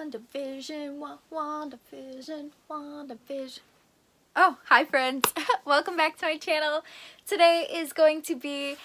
Wandavision, Wandavision, Wandavision. Oh, hi friends. Welcome back to my channel. Today is going to be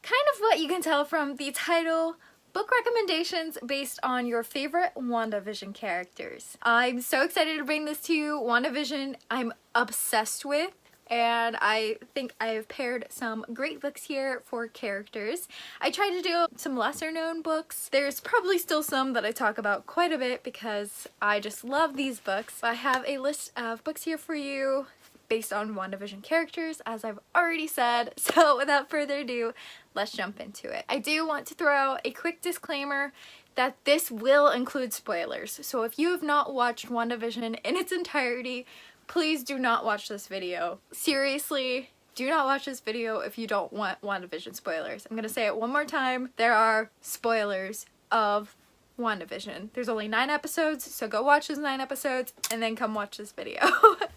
kind of what you can tell from the title, book recommendations based on your favorite Wandavision characters. I'm so excited to bring this to you. Wandavision I'm obsessed with, and I think I've paired some great books here for characters. I tried to do some lesser known books. There's probably still some that I talk about quite a bit because I just love these books. I have a list of books here for you based on Wandavision characters, as I've already said. So without further ado, let's jump into it. I do want to throw out a quick disclaimer that this will include spoilers. So if you have not watched Wandavision in its entirety, please do not watch this video. Seriously, do not watch this video if you don't want WandaVision spoilers. I'm gonna say it one more time. There are spoilers of WandaVision. There's only 9 episodes, so go watch those 9 episodes and then come watch this video.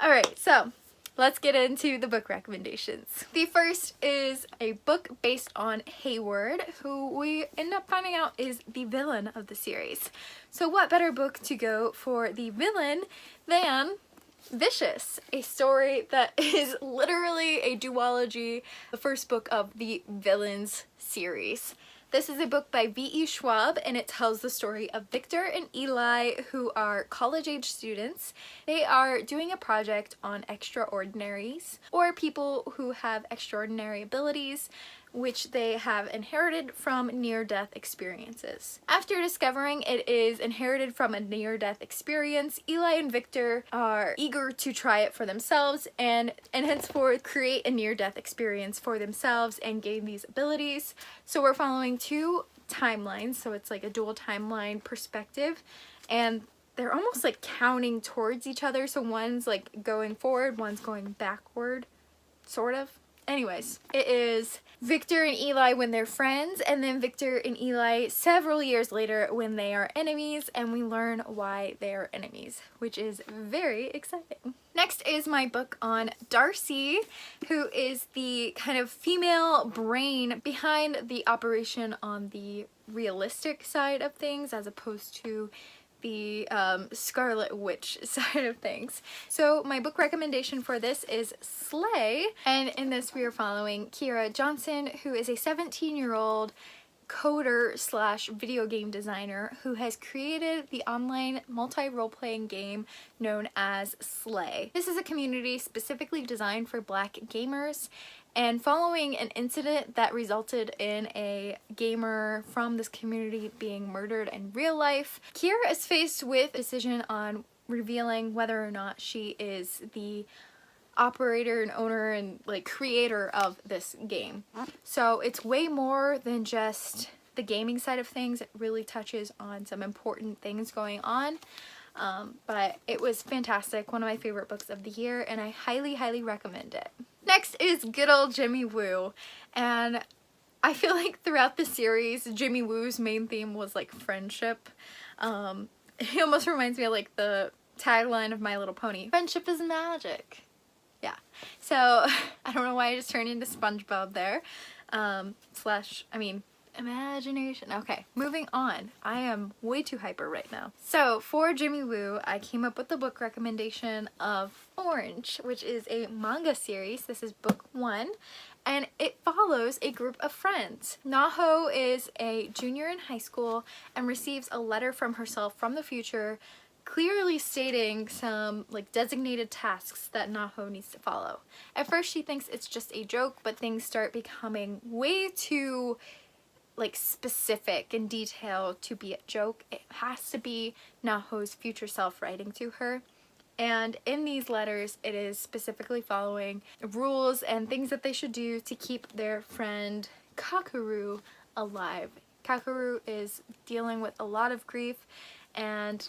Alright, so let's get into the book recommendations. The first is a book based on Hayward, who we end up finding out is the villain of the series. So what better book to go for the villain than Vicious, a story that is literally a duology, the first book of the Villains series. This is a book by V.E. Schwab, and it tells the story of Victor and Eli, who are college-age students. They are doing a project on extraordinaries, or people who have extraordinary abilities, which they have inherited from near-death experiences. After discovering it is inherited from a near-death experience, Eli and Victor are eager to try it for themselves and henceforth create a near-death experience for themselves and gain these abilities. So we're following 2 timelines, so it's like a dual timeline perspective, and they're almost like counting towards each other, so one's like going forward, one's going backward, sort of. Anyways, it is Victor and Eli when they're friends, and then Victor and Eli several years later when they are enemies, and we learn why they are enemies, which is very exciting. Next is my book on Darcy, who is the kind of female brain behind the operation on the realistic side of things as opposed to the Scarlet Witch side of things. So my book recommendation for this is Slay, and in this we are following Kira Johnson, who is a 17-year-old coder slash video game designer who has created the online multi-role-playing game known as Slay. This is a community specifically designed for Black gamers, and following an incident that resulted in a gamer from this community being murdered in real life, Kira is faced with a decision on revealing whether or not she is the operator and owner and like creator of this game. So it's way more than just the gaming side of things. It really touches on some important things going on. But it was fantastic, one of my favorite books of the year, and I highly recommend it. Next is good old Jimmy Woo, and I feel like throughout the series Jimmy Woo's main theme was like friendship. He almost reminds me of like the tagline of My Little Pony, friendship is magic. Yeah, so I don't know why I just turned into SpongeBob there. Imagination. Okay, moving on. I am way too hyper right now. So for Jimmy Woo, I came up with the book recommendation of Orange, which is a manga series. This is book 1, and it follows a group of friends. Naho is a junior in high school and receives a letter from herself from the future clearly stating some like designated tasks that Naho needs to follow. At first she thinks it's just a joke, but things start becoming way too like specific and detailed to be a joke. It has to be Naho's future self writing to her. And in these letters, it is specifically following rules and things that they should do to keep their friend Kakeru alive. Kakeru is dealing with a lot of grief and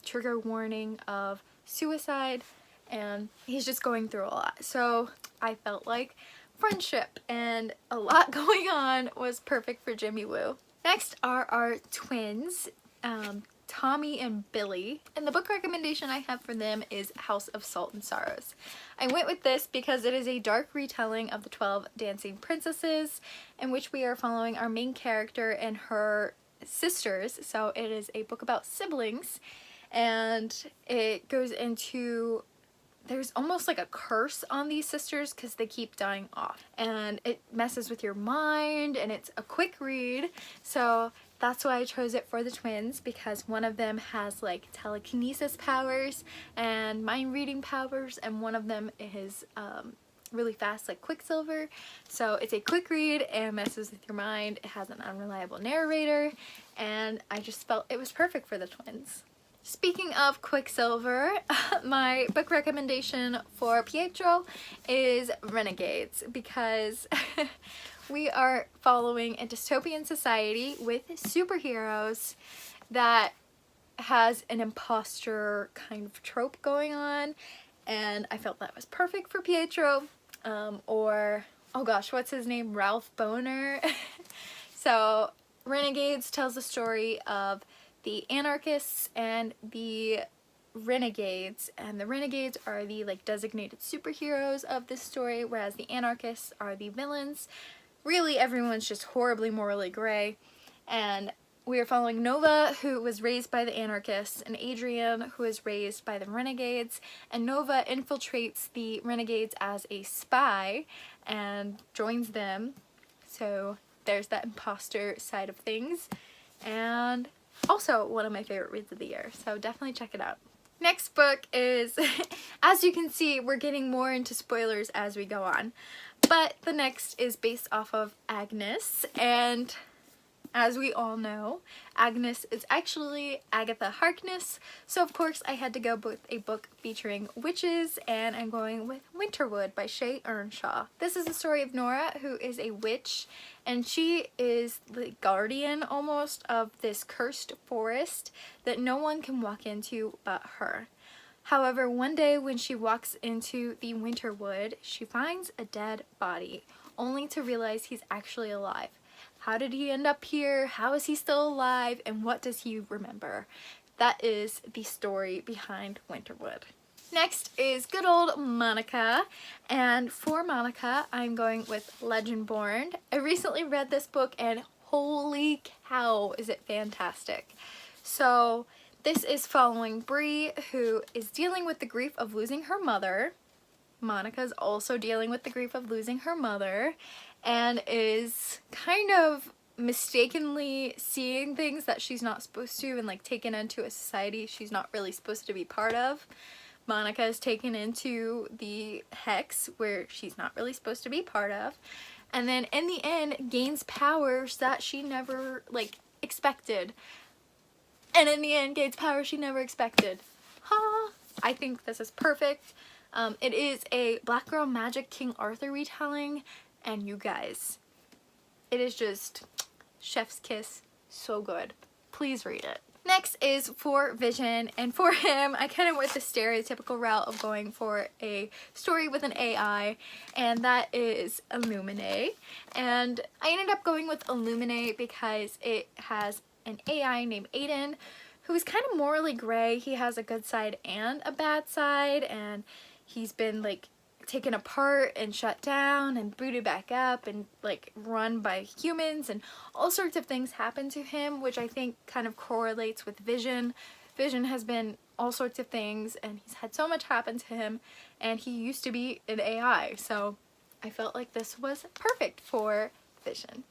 trigger warning of suicide, and he's just going through a lot. So I felt like friendship and a lot going on was perfect for Jimmy Woo. Next are our twins, Tommy and Billy, and the book recommendation I have for them is House of Salt and Sorrows. I went with this because it is a dark retelling of the 12 Dancing Princesses, in which we are following our main character and her sisters. So it is a book about siblings, and it goes into, there's almost like a curse on these sisters because they keep dying off, and it messes with your mind, and it's a quick read. So that's why I chose it for the twins, because one of them has like telekinesis powers and mind reading powers, and one of them is really fast like Quicksilver. So it's a quick read and messes with your mind. It has an unreliable narrator, and I just felt it was perfect for the twins. Speaking of Quicksilver, my book recommendation for Pietro is Renegades, because we are following a dystopian society with superheroes that has an imposter kind of trope going on, and I felt that was perfect for Pietro, or, oh gosh, what's his name? Ralph Boner. So Renegades tells the story of the anarchists and the renegades, and the renegades are the like designated superheroes of this story, whereas the anarchists are the villains. Really, everyone's just horribly morally gray, and we are following Nova, who was raised by the anarchists, and Adrian, who is raised by the renegades, and Nova infiltrates the renegades as a spy and joins them. So there's that imposter side of things, and also one of my favorite reads of the year, so definitely check it out. Next book is, as you can see, we're getting more into spoilers as we go on, but the next is based off of Agnes, and as we all know, Agnes is actually Agatha Harkness, so of course I had to go with a book featuring witches, and I'm going with Winterwood by Shay Earnshaw. This is the story of Nora, who is a witch, and she is the guardian almost of this cursed forest that no one can walk into but her. However, one day when she walks into the Winterwood, she finds a dead body, only to realize he's actually alive. How did he end up here? How is he still alive? And what does he remember? That is the story behind Winterwood. Next is good old Monica, and for Monica I'm going with Legendborn. I recently read this book and holy cow is it fantastic. So this is following Bree, who is dealing with the grief of losing her mother. Monica's also dealing with the grief of losing her mother, and is kind of mistakenly seeing things that she's not supposed to, and like taken into a society she's not really supposed to be part of. Monica is taken into the Hex, where she's not really supposed to be part of, and then in the end gains powers that she never like expected, and in the end gains powers she never expected. Ha! I think this is perfect. It is a Black Girl Magic King Arthur retelling, and you guys, it is just chef's kiss, so good. Please read it. Next is for Vision, and for him I kind of went the stereotypical route of going for a story with an AI, and that is Illuminae. And I ended up going with Illuminae because it has an AI named Aiden who is kind of morally gray. He has a good side and a bad side, and he's been like taken apart and shut down and booted back up and like run by humans, and all sorts of things happen to him, which I think kind of correlates with Vision. Vision has been all sorts of things, and he's had so much happen to him, and he used to be an AI, so I felt like this was perfect for Vision.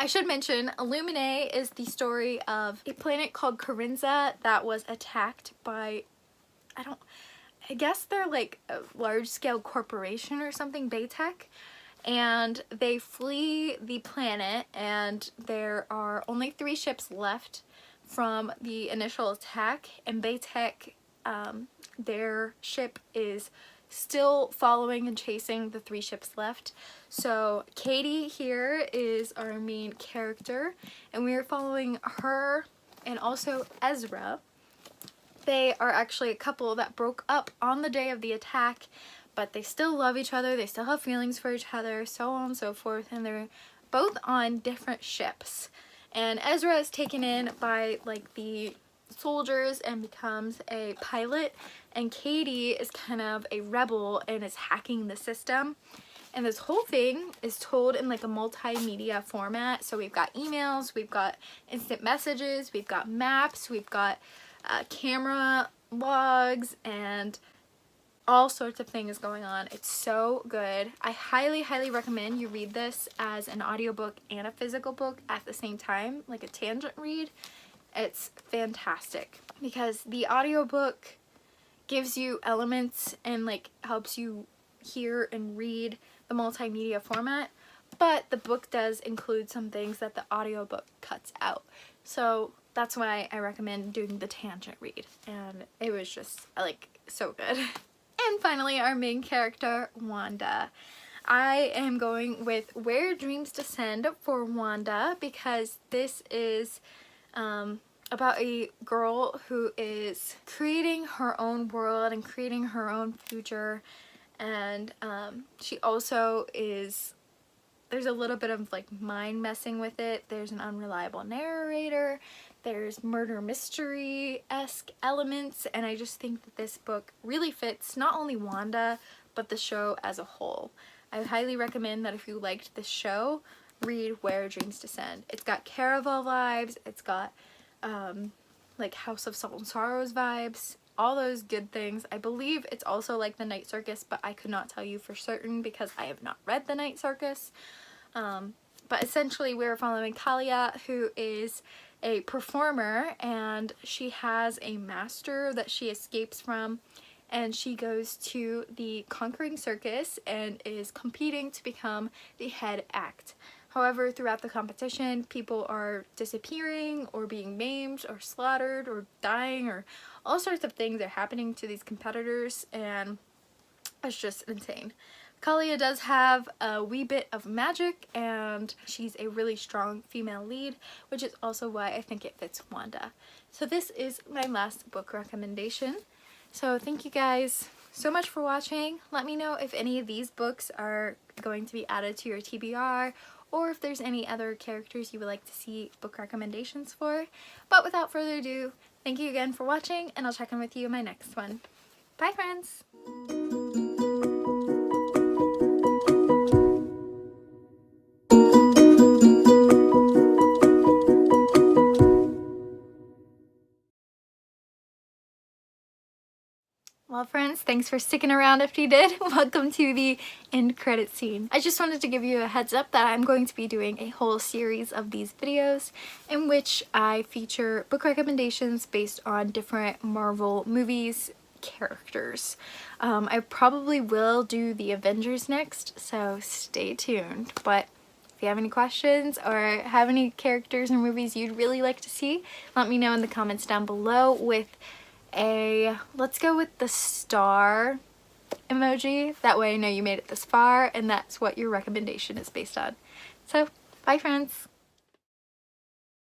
I should mention, Illuminae is the story of a planet called Corinza that was attacked by, I guess they're like a large-scale corporation or something, Baytech, and they flee the planet, and there are only 3 ships left from the initial attack, and Baytech, their ship is still following and chasing the 3 ships left. So Katie here is our main character, and we are following her and also Ezra. They are actually a couple that broke up on the day of the attack, but they still love each other, they still have feelings for each other, so on and so forth, and they're both on different ships. And Ezra is taken in by like the soldiers and becomes a pilot, and Katie is kind of a rebel and is hacking the system. And this whole thing is told in like a multimedia format. So we've got emails, we've got instant messages, we've got maps, we've got camera logs and all sorts of things going on. It's so good. I highly, highly recommend you read this as an audiobook and a physical book at the same time, like a tangent read. It's fantastic because the audiobook gives you elements and like helps you hear and read the multimedia format, but the book does include some things that the audiobook cuts out. So that's why I recommend doing the tangent read, and it was just like so good. And finally, our main character, Wanda. I am going with Where Dreams Descend for Wanda because this is about a girl who is creating her own world and creating her own future, and she also is, there's a little bit of like mind messing with it. There's an unreliable narrator, there's murder mystery-esque elements, and I just think that this book really fits not only Wanda but the show as a whole. I highly recommend that if you liked this show, read Where Dreams Descend. It's got Caraval vibes, it's got like House of Salt and Sorrows vibes, all those good things. I believe it's also like the Night Circus, but I could not tell you for certain because I have not read the Night Circus. But essentially we're following Talia, who is a performer, and she has a master that she escapes from, and she goes to the Conquering Circus and is competing to become the head act. However, throughout the competition, people are disappearing or being maimed or slaughtered or dying, or all sorts of things are happening to these competitors, and it's just insane. Kalia does have a wee bit of magic, and she's a really strong female lead, which is also why I think it fits Wanda. So this is my last book recommendation. So thank you guys so much for watching. Let me know if any of these books are going to be added to your TBR, or if there's any other characters you would like to see book recommendations for. But without further ado, thank you again for watching, and I'll check in with you in my next one. Bye, friends! Well, friends, thanks for sticking around if you did. Welcome to the end credit scene. I just wanted to give you a heads up that I'm going to be doing a whole series of these videos in which I feature book recommendations based on different Marvel movies, characters. I probably will do the Avengers next, so stay tuned. But if you have any questions or have any characters or movies you'd really like to see, let me know in the comments down below with let's go with the star emoji. That way I know you made it this far and that's what your recommendation is based on. So, bye friends!